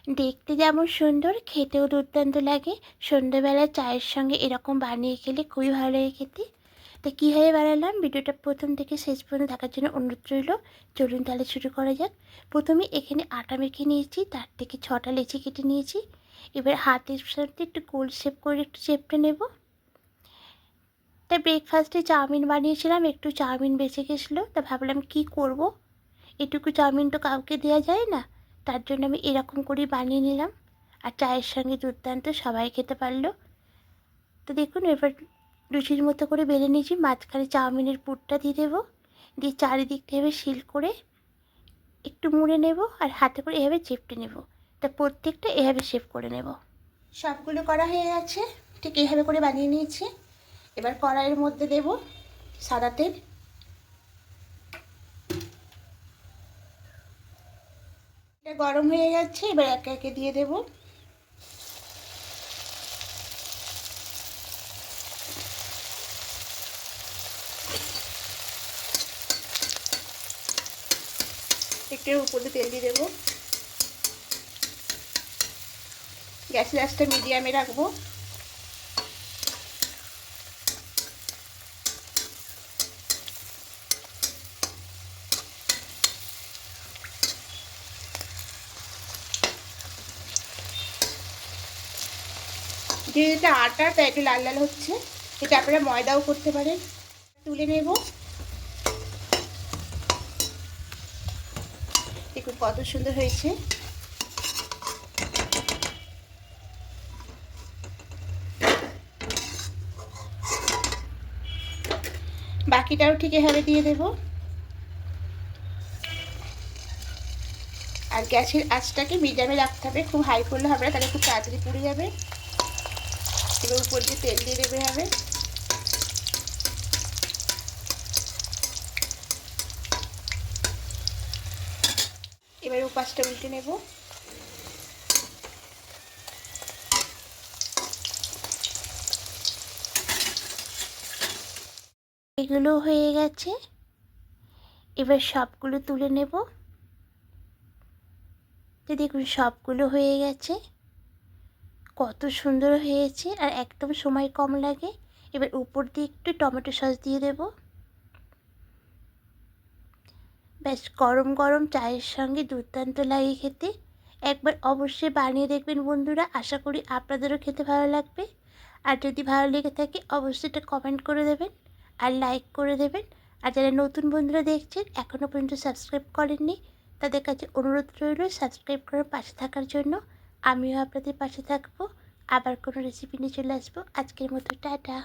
দেখতে যেমন সুন্দর, খেতেও দুর্দান্ত লাগে। সন্ধ্যাবেলা চায়ের সঙ্গে এরকম বানিয়ে খেলে খুবই ভালো লাগে খেতে। তো কীভাবে বানালাম ভিডিওটা প্রথম থেকে শেষ পর্যন্ত দেখার জন্য অনুরোধ রইল। চলুন তাহলে শুরু করা যাক। প্রথমে এখানে আটা মেখে নিয়েছি, তার থেকে 6টা লেচি কেটে নিয়েছি। এবার হাতের সাথে একটু গোল শেপ করে একটু শেপটা নেব। তা ব্রেকফাস্টে চাউমিন বানিয়েছিলাম, একটু চাউমিন বেঁচে গেছিলো, তা ভাবলাম কি করব, এটুকু চাউমিন তো কাউকে দেওয়া যায় না, তার জন্য আমি এরকম করেই বানিয়ে নিলাম। আর চায়ের সঙ্গে দুর্দান্ত, সবাই খেতে পারলো। তো দেখুন এবার লুচির মতো করে বেলে নিয়েছি, মাঝখানে চাউমিনের পুরটা দিয়ে দেবো, দিয়ে চারিদিকটা এভাবে শিল করে একটু মুড়ে নেব আর হাতে করে এভাবে চেপটে নেব। তা প্রত্যেকটা এভাবে শেপ করে নেব। সবগুলো করা হয়ে গেছে, ঠিক এইভাবে করে বানিয়ে নিয়েছি। এবার কড়াইয়ের মধ্যে দেব সাদা তেল। এটা গরম হয়ে গেছে, এবার একে একে দিয়ে দেব। একটু উপরে তেল দিয়ে দেবো। গ্যাসের আঁচটা মিডিয়ামে রাখবো। যেহেতু এটা আটা, তাই একটু লাল লাল হচ্ছে। এটা আপনারা ময়দাও করতে পারেন। তুলে নেব। দেখুন কত সুন্দর হয়েছে। বাকিটাও ঠিক এভাবে দিয়ে দেব। আর গ্যাসের আঁচটাকে মিডিয়ামে রাখতে হবে, খুব হাই করলে হবে না, তাহলে খুব তাড়াতাড়ি পুড়ে যাবে। এবার উপর দিয়ে তেল দিয়ে দেবে হবে। এবার উপাসটা উল্টে নেব। এগুলো হয়ে গেছে, এবার সবগুলো তুলে নেব। তো দেখুন সবগুলো হয়ে গেছে, কত সুন্দর হয়েছে আর একদম সময় কম লাগে। এবার উপর দিয়ে একটু টমেটো সস দিয়ে দেব। ব্যাস, গরম গরম চায়ের সঙ্গে দুর্দান্ত লাগে খেতে। একবার অবশ্যই বানিয়ে দেখবেন বন্ধুরা, আশা করি আপনাদেরও খেতে ভালো লাগবে। আর যদি ভালো লেগে থাকে অবশ্যই এটা কমেন্ট করে দেবেন আর লাইক করে দেবেন। আর যারা নতুন বন্ধুরা দেখছেন এখনও পর্যন্ত সাবস্ক্রাইব করেননি, তাদের কাছে অনুরোধ রইল সাবস্ক্রাইব করে পাশে থাকার জন্য। আমিও আপনাদের পাশে থাকবো। আবার কোনো রেসিপি নিয়ে চলে আসবো। আজকের মতো টাটা।